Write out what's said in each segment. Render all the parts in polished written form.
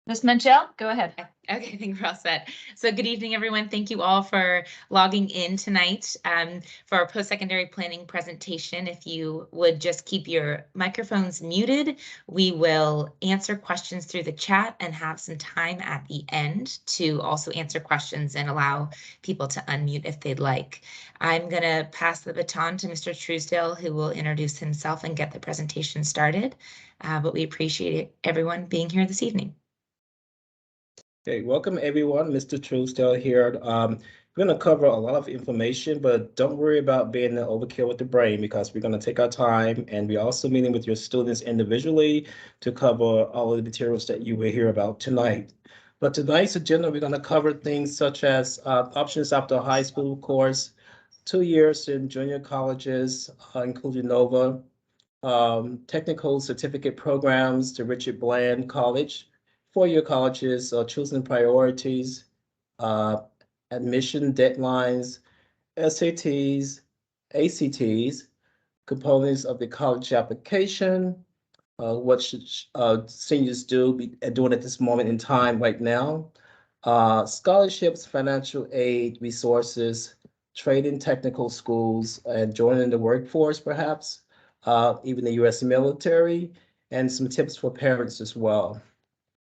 Ms. Michelle, go ahead. Okay, I think we're all set. So good evening, everyone. Thank you all for logging in tonight for our post-secondary planning presentation. If you would just keep your microphones muted, we will answer questions through the chat and have some time at the end to also answer questions and allow people to unmute if they'd like. I'm going to pass the baton to Mr. Truesdale, who will introduce himself and get the presentation started. But we appreciate everyone being here this evening. Okay, welcome everyone. Mr. Truesdale here. We're going to cover a lot of information, but don't worry about being an overkill with the brain because we're going to take our time, and we're also meeting with your students individually to cover all of the materials that you will hear about tonight. But tonight's agenda, we're going to cover things such as options after high school course, 2 years in junior colleges, including Nova, technical certificate programs to Richard Bland College, four-year colleges, choosing priorities, uh, admission deadlines, SATs, ACTs, components of the college application, what should seniors do doing at this moment in time right now, scholarships, financial aid, resources, training technical schools, and joining the workforce perhaps, even the US military, and some tips for parents as well.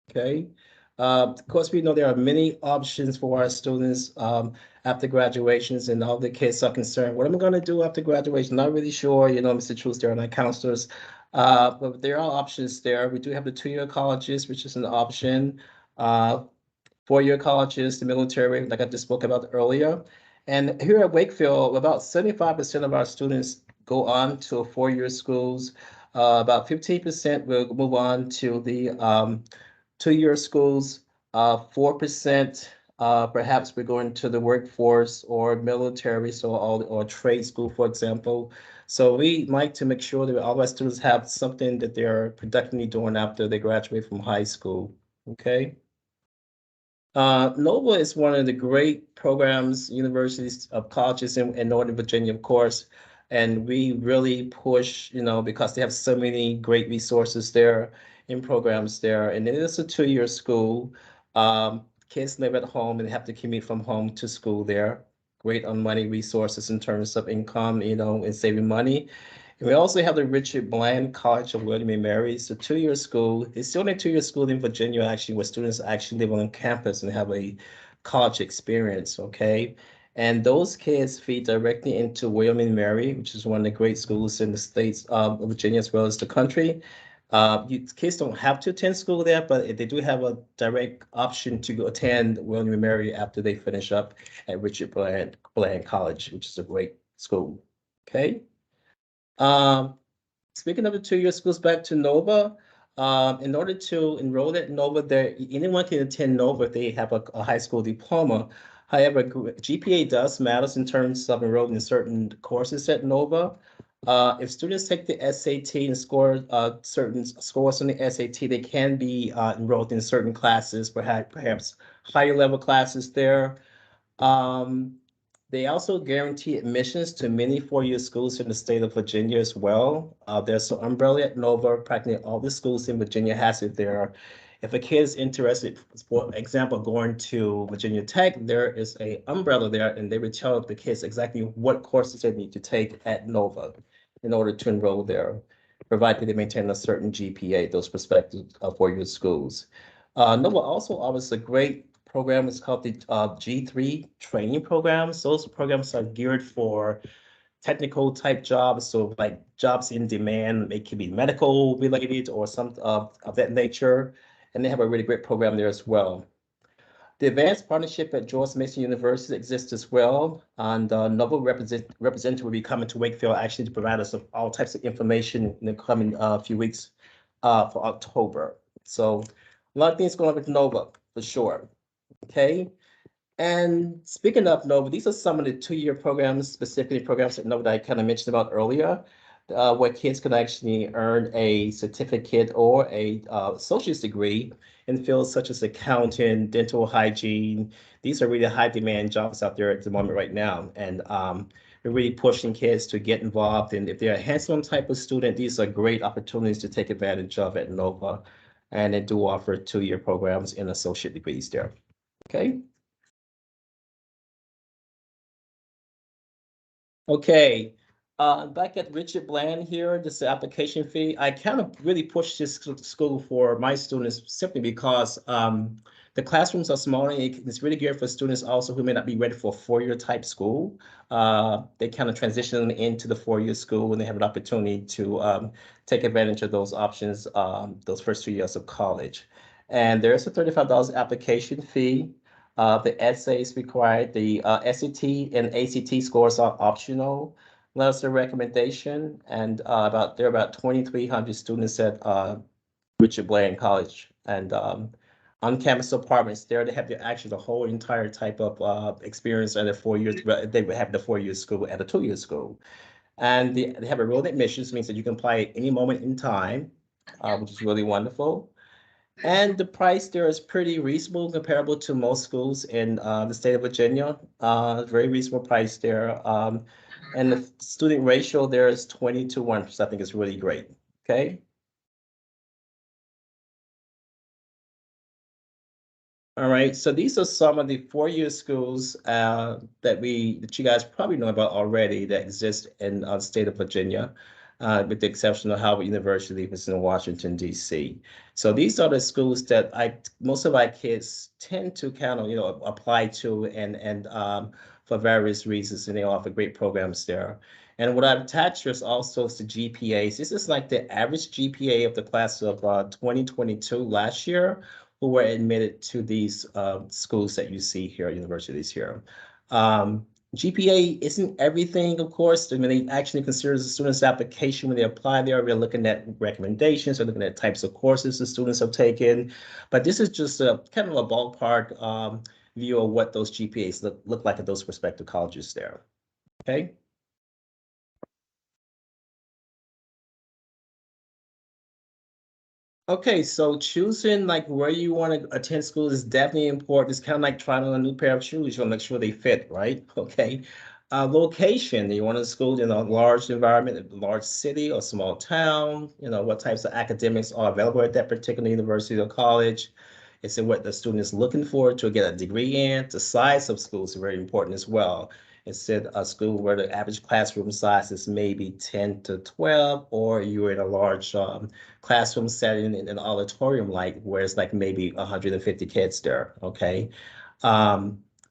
Okay. Of course, we know there are many options for our students after graduations, and all the kids are concerned, what am I going to do after graduation? Not really sure, Mr. Truth, there are not counselors, but there are options there. We do have the 2-year colleges, which is an option. 4-year colleges, the military, like I just spoke about earlier. And here at Wakefield, about 75% of our students go on to 4-year schools. About 15% will move on to the 2-year schools. 4% perhaps we're going to the workforce or military, so or trade school, for example. So we like to make sure that all our students have something that they're productively doing after they graduate from high school. Okay. NOVA is one of the great programs, universities of colleges in Northern Virginia, of course. And we really push, because they have so many great resources there in programs there. And it is a 2-year school. Kids live at home and have to commute from home to school there. Great on money resources in terms of income, and saving money. And we also have the Richard Bland College of William and Mary. It's a 2-year school. It's the only 2-year school in Virginia, actually, where students actually live on campus and have a college experience, okay? And those kids feed directly into William and Mary, which is one of the great schools in the states of Virginia as well as the country. Kids don't have to attend school there, but they do have a direct option to go attend William and Mary after they finish up at Richard Bland College, which is a great school, okay? Um, Speaking of the 2-year schools, back to Nova. In order to enroll at Nova, anyone can attend Nova if they have a high school diploma. However, GPA does matters in terms of enrolling in certain courses at Nova. If students take the SAT and score certain scores on the SAT, they can be enrolled in certain classes, perhaps higher level classes there. Um, they also guarantee admissions to many 4-year schools in the state of Virginia as well. There's an umbrella at Nova. Practically all the schools in Virginia has it there. If a kid is interested, for example, going to Virginia Tech, there is a umbrella there, and they would tell the kids exactly what courses they need to take at Nova in order to enroll there, provided they maintain a certain GPA, those prospective 4-year schools. Nova also offers a great program. It's called the G3 training programs. Those programs are geared for technical type jobs, so like jobs in demand. It can be medical related or some of that nature. And they have a really great program there as well. The advanced partnership at George Mason University exists as well, and Nova representative will be coming to Wakefield actually to provide us with all types of information in the coming few weeks for October. So a lot of things going on with Nova for sure. Okay. And speaking of Nova, these are some of the 2-year programs, specifically programs at Nova that I kind of mentioned about earlier, where kids can actually earn a certificate or a associate's degree in fields such as accounting, dental hygiene. These are really high demand jobs out there at the moment right now. And we're really pushing kids to get involved. And if they're a hands-on type of student, these are great opportunities to take advantage of at Nova. and they do offer 2-year programs and associate degrees there. Okay. Okay, back at Richard Bland here, this is the application fee. I kind of really push this school for my students simply because the classrooms are small and it's really good for students also who may not be ready for a 4-year type school. They kind of transition into the 4-year school and they have an opportunity to take advantage of those options those first 2 years of college. And there's a $35 application fee. The essays required, the SAT and ACT scores are optional. That's the recommendation, and there are about 2,300 students at Richard Bland College, and on-campus apartments there. They have actually the whole entire type of experience at the 4 years. They would have the 4-year school at a 2-year school, and they have a real admissions, means that you can apply at any moment in time, which is really wonderful. And the price there is pretty reasonable, comparable to most schools in the state of Virginia. Very reasonable price there. And the student ratio there is 20 to 1, which I think is really great. Okay. All right, so these are some of the 4-year schools that you guys probably know about already that exist in the state of Virginia, with the exception of Howard University, which is in Washington, D.C. So these are the schools that most of our kids tend to kind of, apply to and for various reasons, and they offer great programs there. And what I've attached here is also the GPAs. This is like the average GPA of the class of 2022 last year, who were admitted to these schools that you see here, universities here. GPA isn't everything, of course. I mean, they actually consider the student's application when they apply there. We're looking at recommendations, we're looking at types of courses the students have taken. But this is just a kind of a ballpark view of what those GPAs look like at those respective colleges there. Okay. Okay, so choosing like where you want to attend school is definitely important. It's kind of like trying on a new pair of shoes. You want to make sure they fit, right? Okay. Location, you want a school in a large environment, a large city or small town? What types of academics are available at that particular university or college? Is it what the student is looking for to get a degree in? The size of schools is very important as well. It's at a school where the average classroom size is maybe 10 to 12, or you're in a large classroom setting in an auditorium, like where it's like maybe 150 kids there, okay?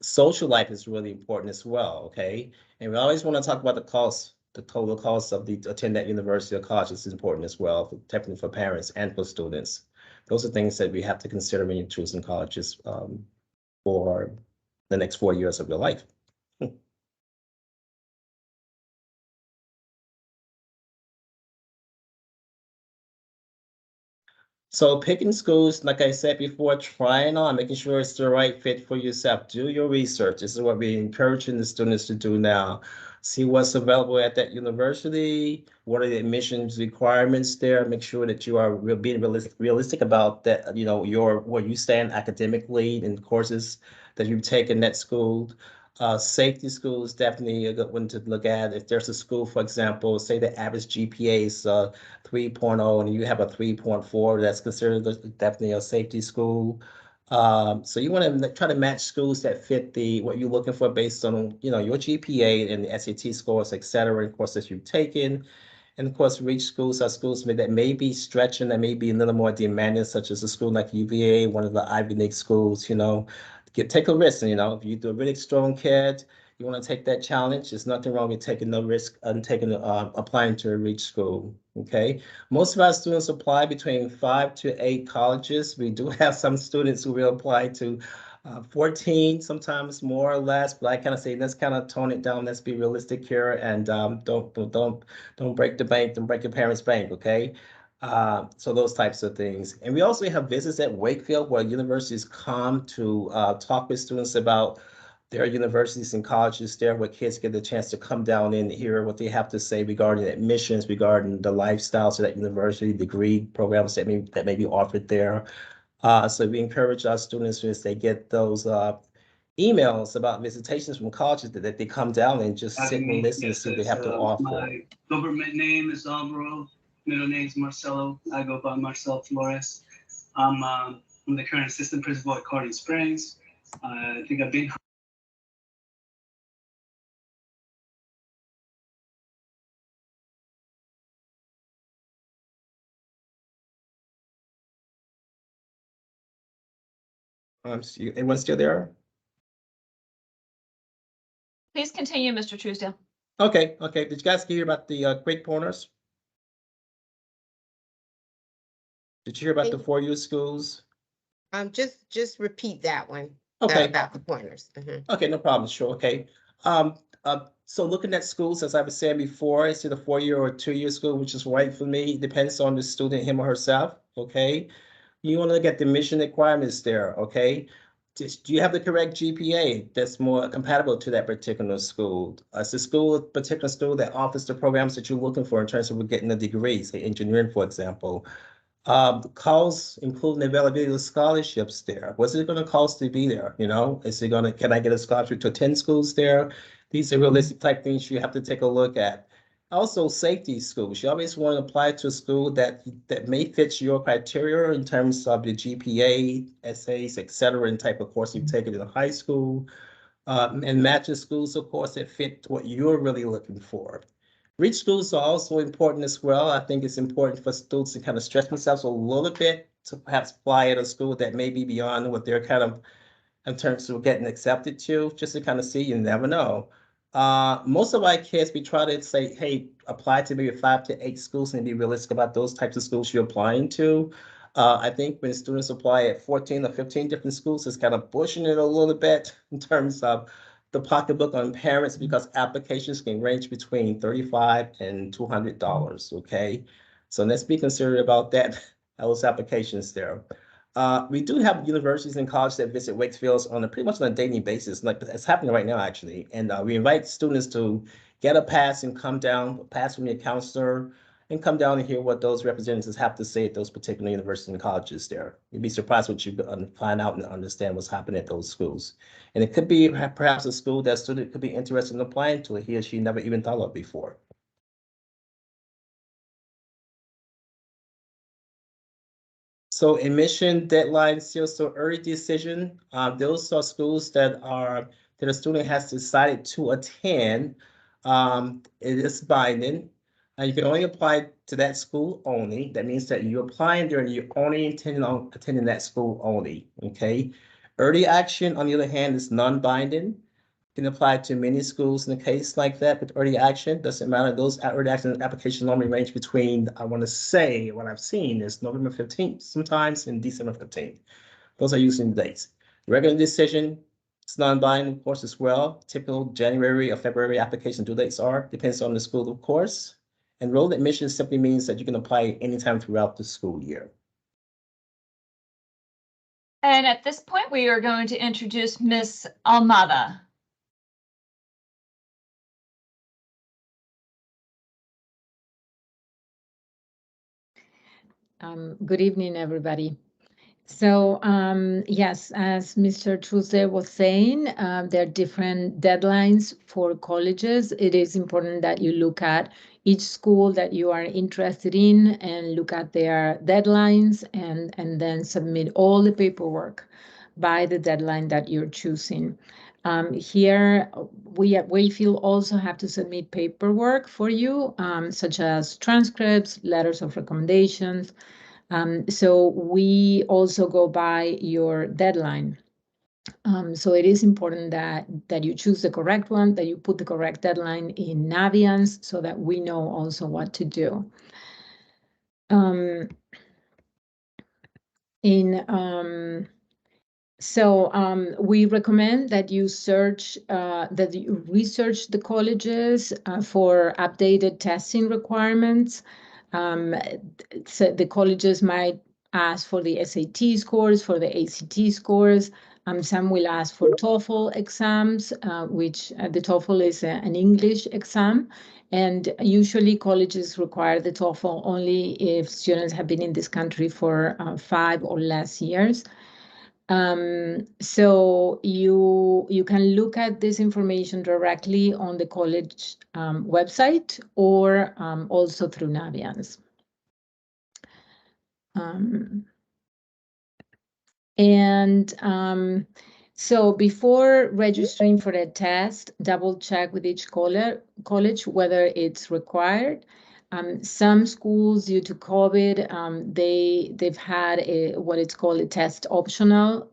Social life is really important as well, okay? And we always want to talk about the cost, the total cost of the attend that university or college is important as well, definitely for parents and for students. Those are things that we have to consider when you're choosing colleges for the next 4 years of your life. So picking schools, like I said before, trying on, making sure it's the right fit for yourself. Do your research. This is what we're encouraging the students to do now. See what's available at that university. What are the admissions requirements there? Make sure that you are being realistic about that, where you stand academically in courses that you've taken at school. Safety school is definitely a good one to look at. If there's a school, for example, say the average GPA is 3.0 and you have a 3.4, that's considered definitely a safety school. So you want to try to match schools that fit what you're looking for based on your GPA and the SAT scores, et cetera, and courses you've taken. And of course, reach schools are schools that may be stretching, that may be a little more demanding, such as a school like UVA, one of the Ivy League schools, take a risk. And, if you're a really strong kid, you want to take that challenge. There's nothing wrong with taking no risk and applying to a reach school. Okay. Most of our students apply between 5 to 8 colleges. We do have some students who will apply to 14, sometimes more or less, but I kind of say let's kind of tone it down. Let's be realistic here, and don't break the bank, don't break your parents' bank. Okay. So those types of things. And we also have visits at Wakefield where universities come to talk with students about their universities and colleges there, where kids get the chance to come down and hear what they have to say regarding admissions, regarding the lifestyles of that university, degree programs that may be offered there. So we encourage our students as they get those emails about visitations from colleges that they come down and just sit and listen and see what they have to offer. My government name is Alvaro. Middle name is Marcelo. I go by Marcel Flores. I'm the current assistant principal at Cardigan Springs. I think I've been. Anyone still there? Please continue, Mr. Truesdale. Okay. Did you guys hear about the Great Pointers? Did you hear about the 4U schools? Just repeat that one. Okay. About the pointers. Okay, no problem. Sure. Okay. So looking at schools, as I was saying before, it's either 4-year or 2-year school, which is right for me. It depends on the student, him or herself. Okay. You want to look at the mission requirements there. Okay. Do you have the correct GPA that's more compatible to that particular school? Is the school a particular school that offers the programs that you're looking for in terms of getting a degree, say engineering, for example? Costs, including the availability of scholarships there. What's it going to cost to be there? You know, can I get a scholarship to attend schools there? These are realistic type things you have to take a look at. Also, safety schools. You always want to apply to a school that may fit your criteria in terms of the GPA, essays, et cetera, and type of course you've taken in high school. And matching schools, of course, that fit what you're really looking for. Reach schools are also important as well. I think it's important for students to kind of stretch themselves a little bit to perhaps apply at a school that may be beyond what they're kind of in terms of getting accepted to, just to kind of see. You never know. Most of our kids, we try to say, hey, apply to maybe 5 to 8 schools and be realistic about those types of schools you're applying to. I think when students apply at 14 or 15 different schools, it's kind of pushing it a little bit in terms of the pocketbook on parents, because applications can range between $35 and $200. Okay, so let's be considerate about that. Those applications there. We do have universities and colleges that visit Wakefield on pretty much on a daily basis. Like it's happening right now, actually. And we invite students to get a pass and come down, pass from your counselor, and come down and hear what those representatives have to say at those particular universities and colleges there. You'd be surprised what you find out and understand what's happening at those schools. And it could be perhaps a school that student could be interested in applying to, he or she never even thought of before. So admission deadlines here, so early decision, those are schools that a student has decided to attend. It is binding. You can only apply to that school only. That means that you're applying there and you're only intending on attending that school only, okay? Early action, on the other hand, is non-binding. Can apply to many schools in a case like that, but early action doesn't matter. Those early action applications normally range between, I want to say, what I've seen is November 15th sometimes and December 15th. Those are usually the dates. Regular decision, it's non-binding, of course, as well. Typical January or February application due dates depends on the school, of course. Enrolled admission simply means that you can apply anytime throughout the school year. And at this point, we are going to introduce Ms. Almada. Good evening, everybody. So yes, as Mr. Truesdale was saying, there are different deadlines for colleges. It is important that you look at each school that you are interested in and look at their deadlines and then submit all the paperwork by the deadline that you're choosing. Here, we at Wakefield also have to submit paperwork for you, such as transcripts, letters of recommendations. So we also go by your deadline. So it is important that you choose the correct one, that you put the correct deadline in Naviance so that we know also what to do. We recommend that you research the colleges for updated testing requirements. So the colleges might ask for the SAT scores, for the ACT scores. Some will ask for TOEFL exams, which the TOEFL is an English exam. And usually colleges require the TOEFL only if students have been in this country for 5 or less years. So you can look at this information directly on the college website or also through Naviance. And so before registering for a test, double check with each college whether it's required. Some schools, due to COVID, they've had what it's called a test optional,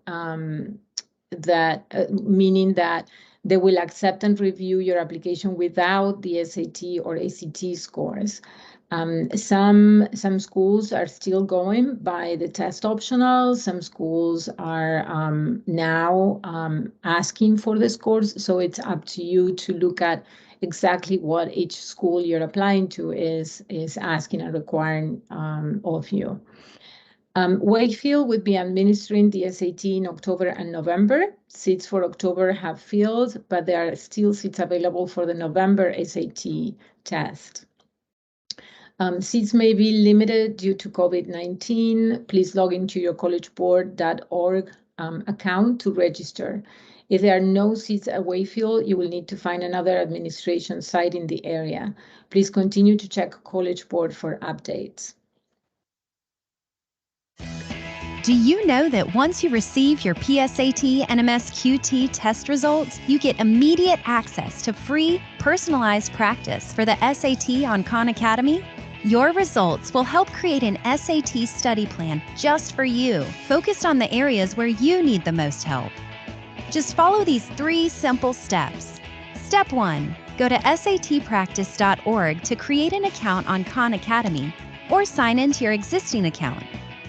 that meaning that they will accept and review your application without the SAT or ACT scores. Some schools are still going by the test optional. Some schools are now asking for the scores. So it's up to you to look at exactly what each school you're applying to is asking and requiring of you. Wakefield would be administering the SAT in October and November. Seats for October have filled, but there are still seats available for the November SAT test. Seats may be limited due to COVID-19. Please log into your collegeboard.org account to register. If there are no seats at Wakefield, you will need to find another administration site in the area. Please continue to check College Board for updates. Do you know that once you receive your PSAT and MSQT test results, you get immediate access to free, personalized practice for the SAT on Khan Academy? Your results will help create an SAT study plan just for you, focused on the areas where you need the most help. Just follow these 3 simple steps. Step 1. Go to satpractice.org to create an account on Khan Academy or sign into your existing account.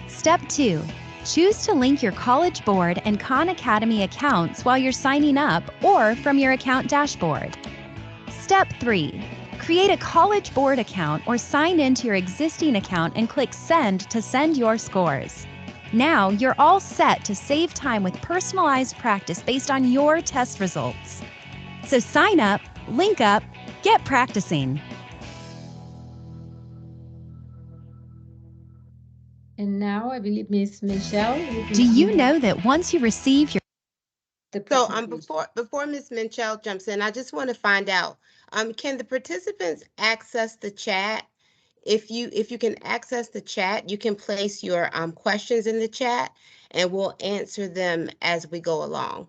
Step 2. Choose to link your College Board and Khan Academy accounts while you're signing up or from your account dashboard. Step 3. Create a College Board account or sign into your existing account and click Send to send your scores. Now you're all set to save time with personalized practice based on your test results. So sign up, link up, get practicing. And now I believe Ms. Michelle. Do you know that once you receive your So before Ms. Minchell jumps in, I just want to find out, can the participants access the chat? If you can access the chat, you can place your questions in the chat and we'll answer them as we go along.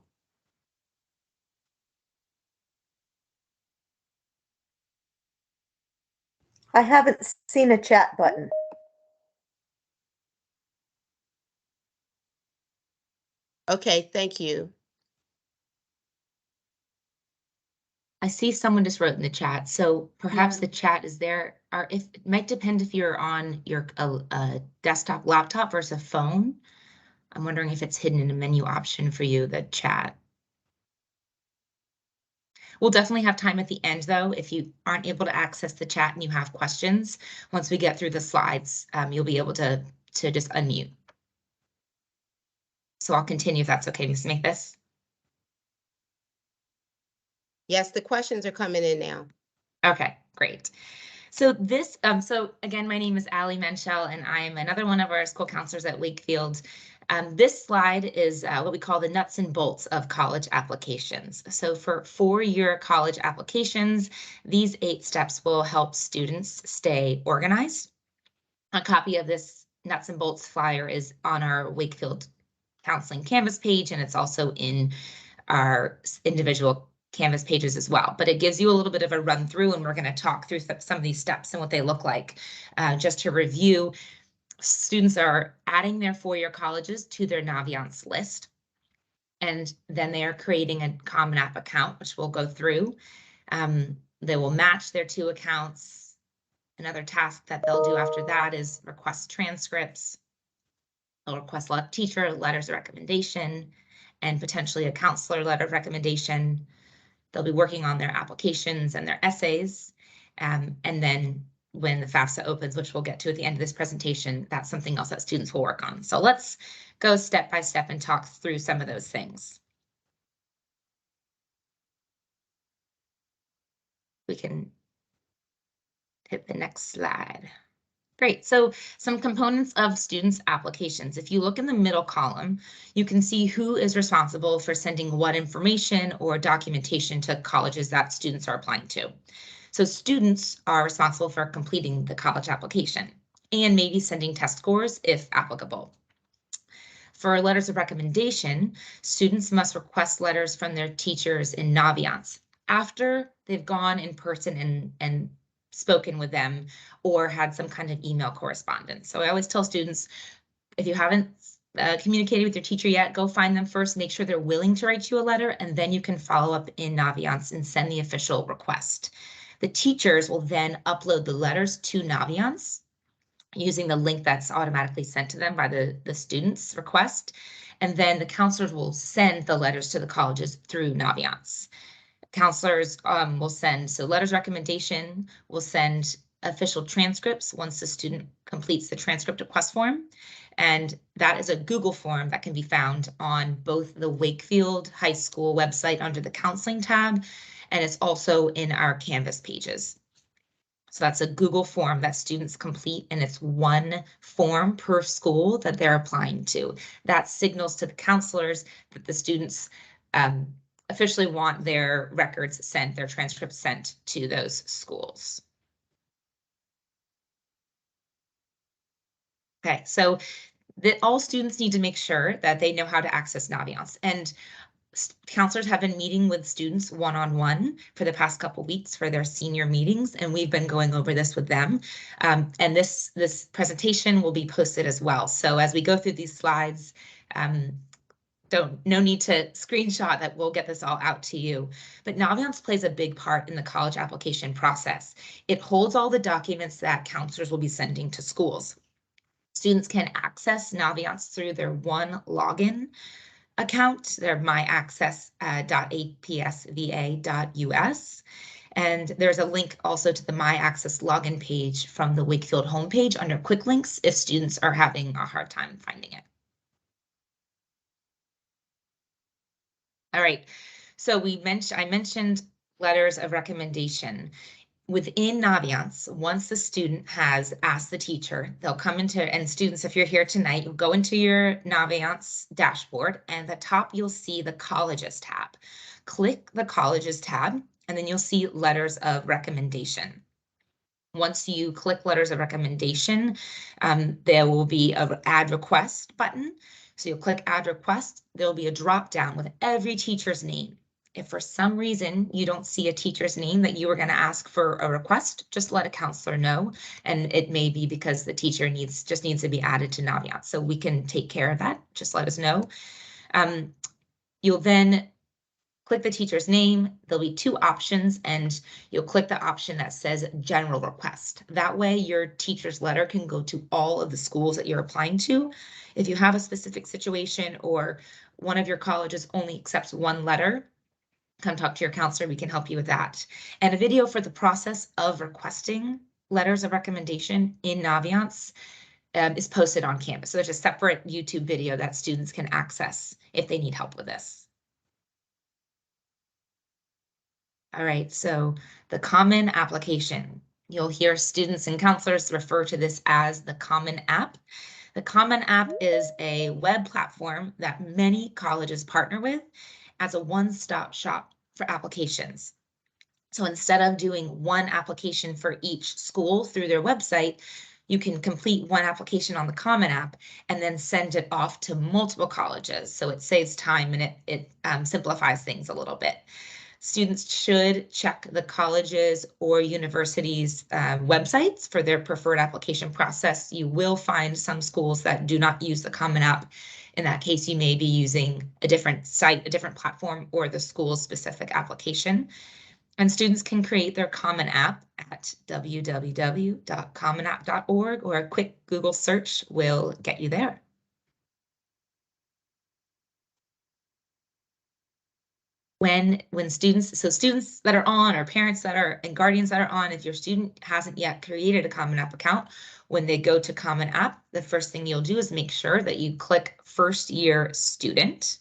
I haven't seen a chat button. Okay, thank you. I see someone just wrote in the chat, so perhaps the chat is there. It might depend if you're on your desktop laptop versus a phone. I'm wondering if it's hidden in a menu option for you, the chat. We'll definitely have time at the end, though, if you aren't able to access the chat and you have questions. Once we get through the slides, you'll be able to just unmute. So I'll continue if that's okay, Ms. Mathis. Yes, the questions are coming in now. Okay, great. So this, so again, my name is Allie Menchel, and I'm another one of our school counselors at Wakefield. This slide is what we call the nuts and bolts of college applications. So for 4-year college applications, these 8 steps will help students stay organized. A copy of this nuts and bolts flyer is on our Wakefield Counseling Canvas page, and it's also in our individual Canvas pages as well, but it gives you a little bit of a run through, and we're going to talk through some of these steps and what they look like. Just to review, students are adding their 4-year colleges to their Naviance list, and then they are creating a Common App account, which we'll go through. They will match their 2 accounts. Another task that they'll do after that is request transcripts. They'll request teacher letters of recommendation and potentially a counselor letter of recommendation. They'll be working on their applications and their essays. And then when the FAFSA opens, which we'll get to at the end of this presentation, that's something else that students will work on. So let's go step by step and talk through some of those things. We can hit the next slide. Great, so some components of students' applications. If you look in the middle column, you can see who is responsible for sending what information or documentation to colleges that students are applying to. So students are responsible for completing the college application and maybe sending test scores if applicable. For letters of recommendation, students must request letters from their teachers in Naviance after they've gone in person and spoken with them or had some kind of email correspondence. So I always tell students, if you haven't communicated with your teacher yet, go find them first, make sure they're willing to write you a letter, and then you can follow up in Naviance and send the official request. The teachers will then upload the letters to Naviance using the link that's automatically sent to them by the student's request. And then the counselors will send the letters to the colleges through Naviance. Counselors will send, so letters recommendation will send official transcripts once the student completes the transcript request form. And that is a Google form that can be found on both the Wakefield High School website under the counseling tab, and it's also in our Canvas pages. So that's a Google form that students complete, and it's one form per school that they're applying to. That signals to the counselors that the students officially want their records sent, their transcripts sent to those schools. Okay, so that all students need to make sure that they know how to access Naviance, and counselors have been meeting with students one-on-one for the past couple weeks for their senior meetings, and we've been going over this with them. And this presentation will be posted as well. So as we go through these slides, no need to screenshot that. We'll get this all out to you. But Naviance plays a big part in the college application process. It holds all the documents that counselors will be sending to schools. Students can access Naviance through their one login account, their myaccess.apsva.us. And there's a link also to the MyAccess login page from the Wakefield homepage under quick links if students are having a hard time finding it. All right, so I mentioned letters of recommendation. Within Naviance, once the student has asked the teacher, they'll come into, and students, if you're here tonight, you'll go into your Naviance dashboard, and at the top you'll see the Colleges tab. Click the Colleges tab, and then you'll see letters of recommendation. Once you click letters of recommendation, there will be an add request button. So you'll click add request, there'll be a drop down with every teacher's name. If for some reason you don't see a teacher's name that you were going to ask for a request, just let a counselor know. And it may be because the teacher just needs to be added to Naviance. So we can take care of that. Just let us know. You'll then click the teacher's name. There'll be two options, and you'll click the option that says general request. That way your teacher's letter can go to all of the schools that you're applying to. If you have a specific situation or one of your colleges only accepts one letter, come talk to your counselor, we can help you with that. And a video for the process of requesting letters of recommendation in Naviance is posted on Canvas. So there's a separate YouTube video that students can access if they need help with this. All right, so the Common Application. You'll hear students and counselors refer to this as the Common App. The Common App is a web platform that many colleges partner with as a one-stop shop for applications. So instead of doing one application for each school through their website, you can complete one application on the Common App and then send it off to multiple colleges. So it saves time and it simplifies things a little bit. Students should check the colleges or universities' websites for their preferred application process. You will find some schools that do not use the Common App. In that case, you may be using a different site, a different platform, or the school's specific application. And students can create their Common App at www.commonapp.org, or a quick Google search will get you there. When students that are on, or parents that are, and guardians that are on, if your student hasn't yet created a Common App account, when they go to Common App, the first thing you'll do is make sure that you click First Year Student.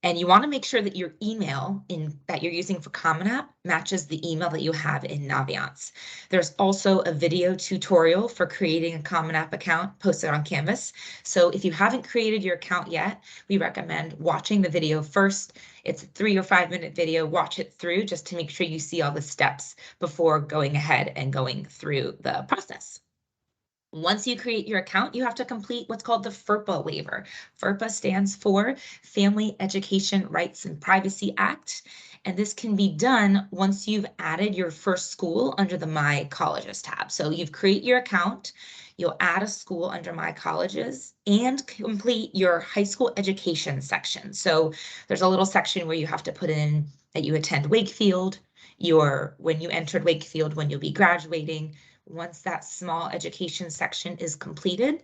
And you want to make sure that your email that you're using for Common App matches the email that you have in Naviance. There's also a video tutorial for creating a Common App account posted on Canvas. So if you haven't created your account yet, we recommend watching the video first. It's a 3 or 5 minute video. Watch it through just to make sure you see all the steps before going ahead and going through the process. Once you create your account, you have to complete what's called the FERPA waiver. FERPA stands for Family Education Rights and Privacy Act. And this can be done once you've added your first school under the My Colleges tab. So you've created your account, you'll add a school under My Colleges and complete your high school education section. So there's a little section where you have to put in that you attend Wakefield, when you entered Wakefield, when you'll be graduating. Once that small education section is completed,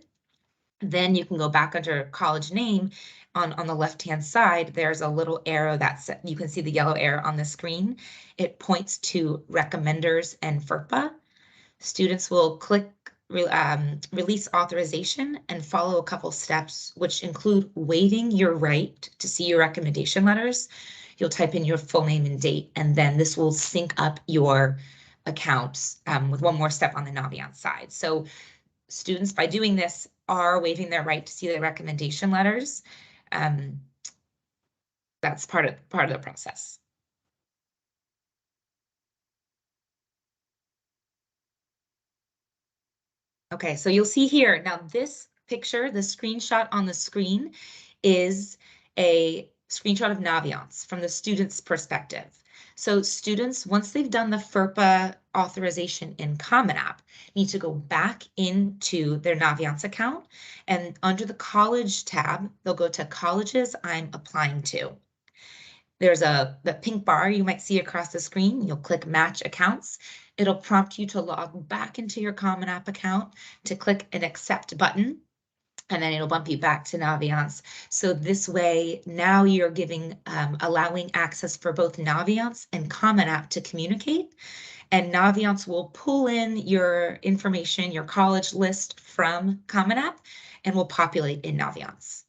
then you can go back under college name. On the left-hand side, there's a little arrow you can see the yellow arrow on the screen. It points to recommenders and FERPA. Students will click release authorization and follow a couple steps, which include waiving your right to see your recommendation letters. You'll type in your full name and date, and then this will sync up your accounts with one more step on the Naviance side. So students, by doing this, are waiving their right to see the recommendation letters. That's part of the process. Okay, so you'll see here, now this picture, the screenshot on the screen is a screenshot of Naviance from the student's perspective. So students, once they've done the FERPA authorization in Common App, need to go back into their Naviance account, and under the college tab, they'll go to colleges I'm applying to. There's the pink bar you might see across the screen. You'll click match accounts. It'll prompt you to log back into your Common App account to click an accept button, and then it'll bump you back to Naviance. So this way, now you're allowing access for both Naviance and Common App to communicate. And Naviance will pull in your information, your college list from Common App, and will populate in Naviance.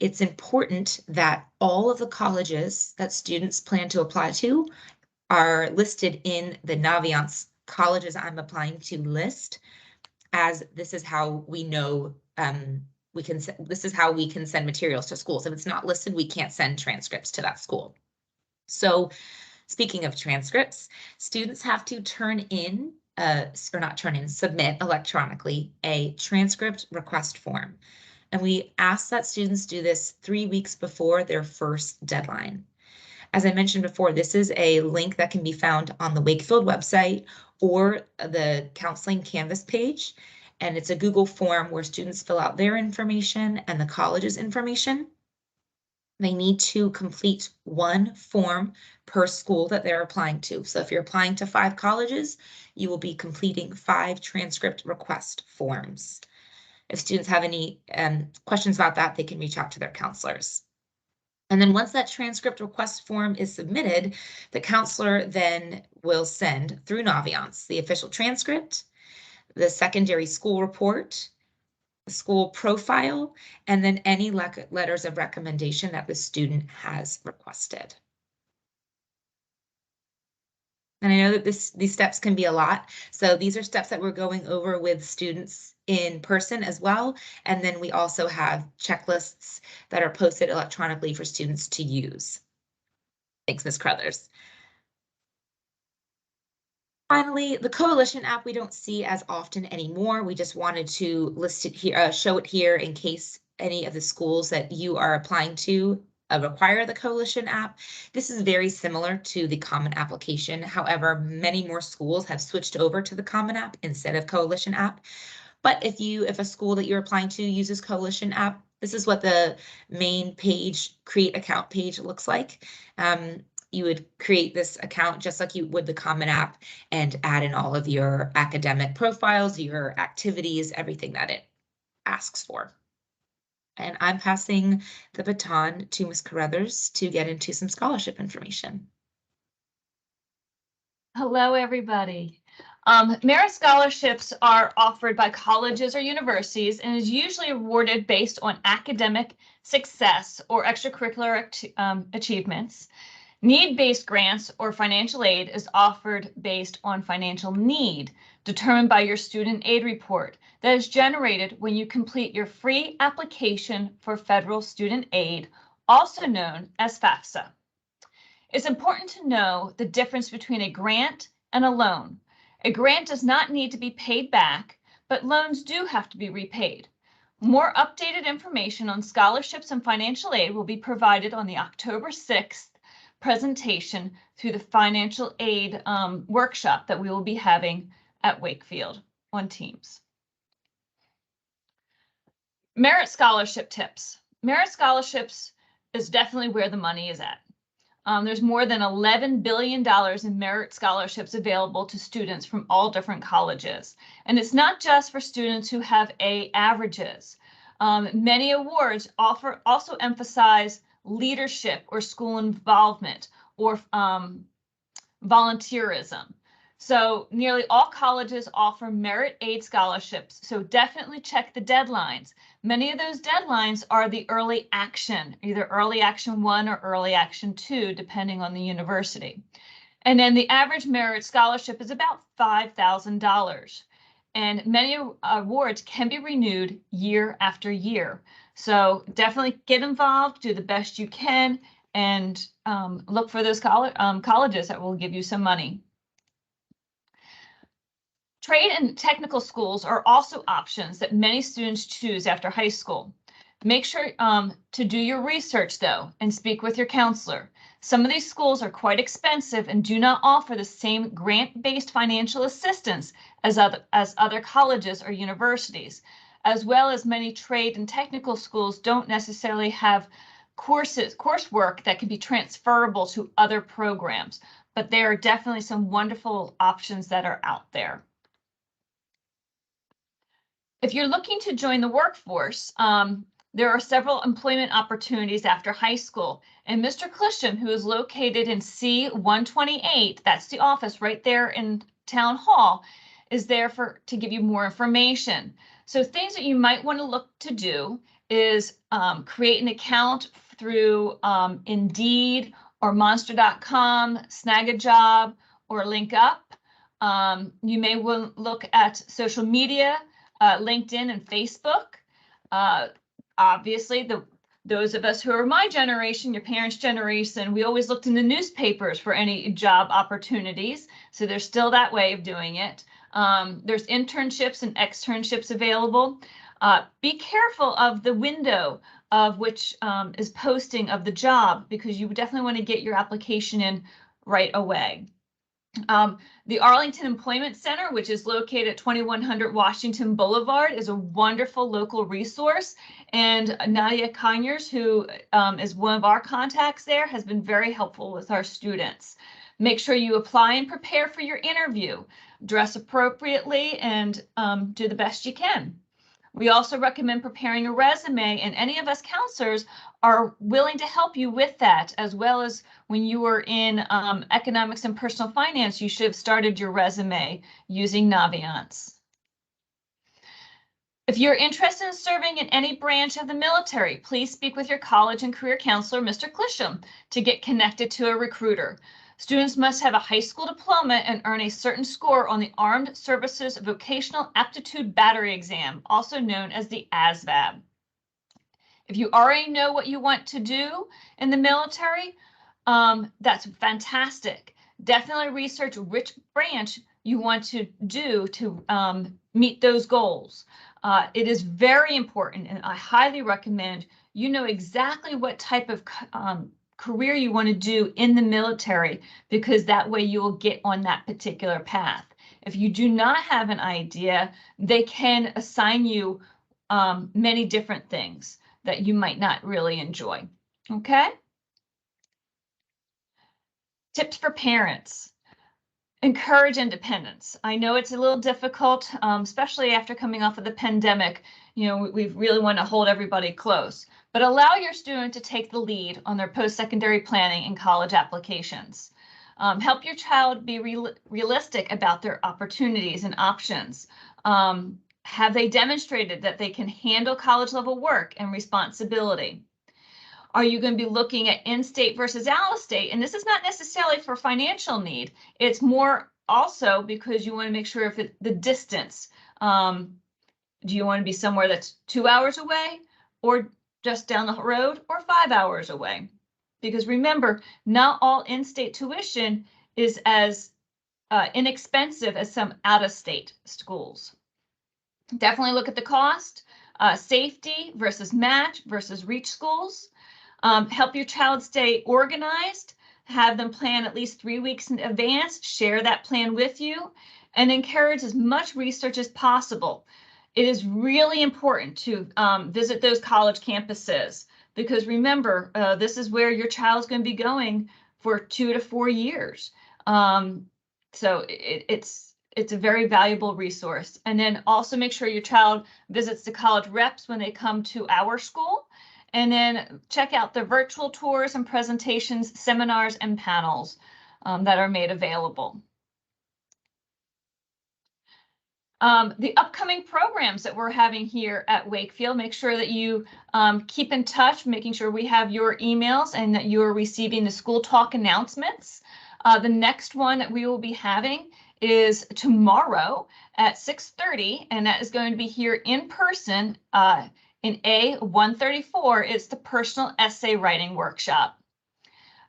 It's important that all of the colleges that students plan to apply to are listed in the Naviance colleges I'm applying to list, as this is how we know this is how we can send materials to schools. If it's not listed, we can't send transcripts to that school. So speaking of transcripts, students have to submit electronically a transcript request form. And we ask that students do this 3 weeks before their first deadline. As I mentioned before, this is a link that can be found on the Wakefield website or the Counseling Canvas page. And it's a Google form where students fill out their information and the college's information. They need to complete one form per school that they're applying to. So if you're applying to 5 colleges, you will be completing 5 transcript request forms. If students have any questions about that, they can reach out to their counselors. And then once that transcript request form is submitted, the counselor then will send through Naviance the official transcript, the secondary school report, the school profile, and then any letters of recommendation that the student has requested. And I know that these steps can be a lot. So these are steps that we're going over with students in person as well. And then we also have checklists that are posted electronically for students to use. Thanks, Ms. Crothers. Finally, the Coalition app we don't see as often anymore. We just wanted to list it here, show it here in case any of the schools that you are applying to require the Coalition app. This is very similar to the Common application. However, many more schools have switched over to the Common app instead of Coalition app. But if a school that you're applying to uses Coalition app, this is what the main page, create account page, looks like. You would create this account just like you would the Common app and add in all of your academic profiles, your activities, everything that it asks for. And I'm passing the baton to Ms. Carruthers to get into some scholarship information. Hello, everybody. Merit scholarships are offered by colleges or universities and is usually awarded based on academic success or extracurricular achievements. Need-based grants or financial aid is offered based on financial need determined by your student aid report that is generated when you complete your free application for federal student aid, also known as FAFSA. It's important to know the difference between a grant and a loan. A grant does not need to be paid back, but loans do have to be repaid. More updated information on scholarships and financial aid will be provided on the October 6th presentation through the financial aid workshop that we will be having at Wakefield on Teams. Merit scholarship tips. Merit scholarships is definitely where the money is at. There's more than $11 billion in merit scholarships available to students from all different colleges. And it's not just for students who have A averages. Many awards also emphasize leadership or school involvement or volunteerism. So nearly all colleges offer merit aid scholarships, so definitely check the deadlines. Many of those deadlines are the early action, either early action 1 or early action 2, depending on the university. And then the average merit scholarship is about $5,000. And many awards can be renewed year after year. So definitely get involved, do the best you can, and look for those colleges that will give you some money. Trade and technical schools are also options that many students choose after high school. Make sure to do your research though and speak with your counselor. Some of these schools are quite expensive and do not offer the same grant-based financial assistance as other colleges or universities, as well as many trade and technical schools don't necessarily have coursework that can be transferable to other programs, but there are definitely some wonderful options that are out there. If you're looking to join the workforce, there are several employment opportunities after high school. And Mr. Clisham, who is located in C128, that's the office right there in Town Hall, is there to give you more information. So things that you might want to look to do is create an account through Indeed or Monster.com, Snag a Job, or LinkUp. You may want to look at social media, LinkedIn and Facebook. Obviously, those of us who are my generation, your parents' generation, we always looked in the newspapers for any job opportunities. So there's still that way of doing it. There's internships and externships available. Be careful of the window of which is posting of the job, because you definitely want to get your application in right away. The Arlington Employment Center, which is located at 2100 Washington Boulevard, is a wonderful local resource. And Nadia Conyers, who is one of our contacts there, has been very helpful with our students. Make sure you apply and prepare for your interview. Dress appropriately and do the best you can. We also recommend preparing a resume, and any of us counselors are willing to help you with that, as well as when you were in economics and personal finance, you should have started your resume using Naviance. If you're interested in serving in any branch of the military, please speak with your college and career counselor, Mr. Clisham, to get connected to a recruiter. Students must have a high school diploma and earn a certain score on the Armed Services Vocational Aptitude Battery Exam, also known as the ASVAB. If you already know what you want to do in the military, that's fantastic. Definitely research which branch you want to do to meet those goals. It is very important, and I highly recommend you know exactly what type of career you want to do in the military, because that way you will get on that particular path. If you do not have an idea, they can assign you many different things that you might not really enjoy. Okay? Tips for parents. Encourage independence. I know it's a little difficult, especially after coming off of the pandemic. You know, we really want to hold everybody close, but allow your student to take the lead on their post-secondary planning and college applications. Help your child be realistic about their opportunities and options. Have they demonstrated that they can handle college level work and responsibility? Are you going to be looking at in-state versus out-of-state? And this is not necessarily for financial need. It's more also because you want to make sure if the distance, do you want to be somewhere that's 2 hours away or just down the road or 5 hours away? Because remember, not all in-state tuition is as inexpensive as some out-of-state schools. Definitely look at the cost, safety versus match versus reach schools. Help your child stay organized, have them plan at least 3 weeks in advance, share that plan with you, and encourage as much research as possible. It is really important to visit those college campuses because remember, this is where your child's going to be going for 2 to 4 years. So it's a very valuable resource. And then also make sure your child visits the college reps when they come to our school. And then check out the virtual tours and presentations, seminars, and panels that are made available. The upcoming programs that we're having here at Wakefield, make sure that you keep in touch, making sure we have your emails and that you're receiving the school talk announcements. The next one that we will be having is tomorrow at 6:30, and that is going to be here in person in A134. It's the personal essay writing workshop.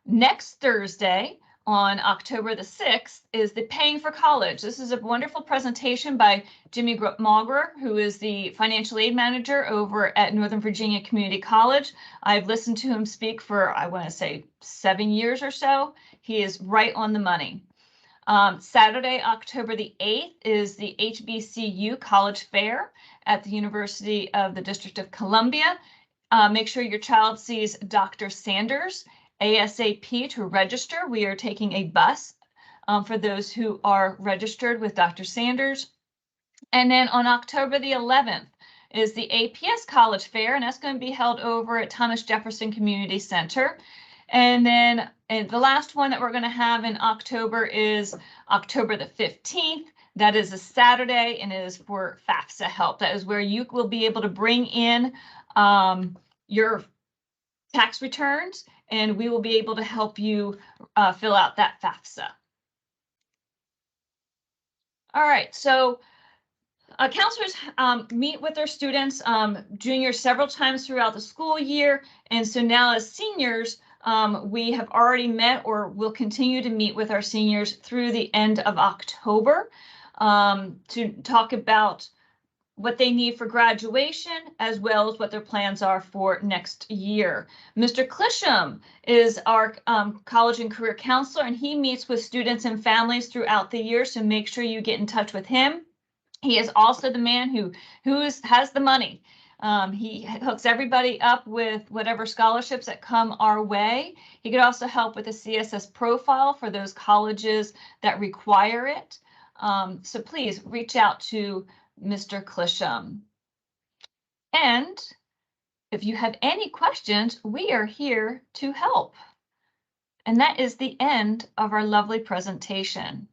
Next Thursday, on October the 6th, is the Paying for College. This is a wonderful presentation by Jimmy Mauger, who is the financial aid manager over at Northern Virginia Community College. I've listened to him speak for, I want to say, 7 years or so. He is right on the money. Saturday, October the 8th is the HBCU College Fair at the University of the District of Columbia. Make sure your child sees Dr. Sanders ASAP to register. We are taking a bus for those who are registered with Dr. Sanders. And then on October the 11th is the APS College Fair, and that's going to be held over at Thomas Jefferson Community Center. And then the last one that we're going to have in October is October the 15th. That is a Saturday, and it is for FAFSA help. That is where you will be able to bring in your tax returns, and we will be able to help you fill out that FAFSA. All right, so counselors meet with their students, juniors, several times throughout the school year. And so now as seniors, we have already met or will continue to meet with our seniors through the end of October to talk about what they need for graduation, as well as what their plans are for next year. Mr. Clisham is our college and career counselor, and he meets with students and families throughout the year, so make sure you get in touch with him. He is also the man who has the money. He hooks everybody up with whatever scholarships that come our way. He could also help with a CSS profile for those colleges that require it. So please reach out to Mr. Clisham. And if you have any questions, we are here to help. And that is the end of our lovely presentation.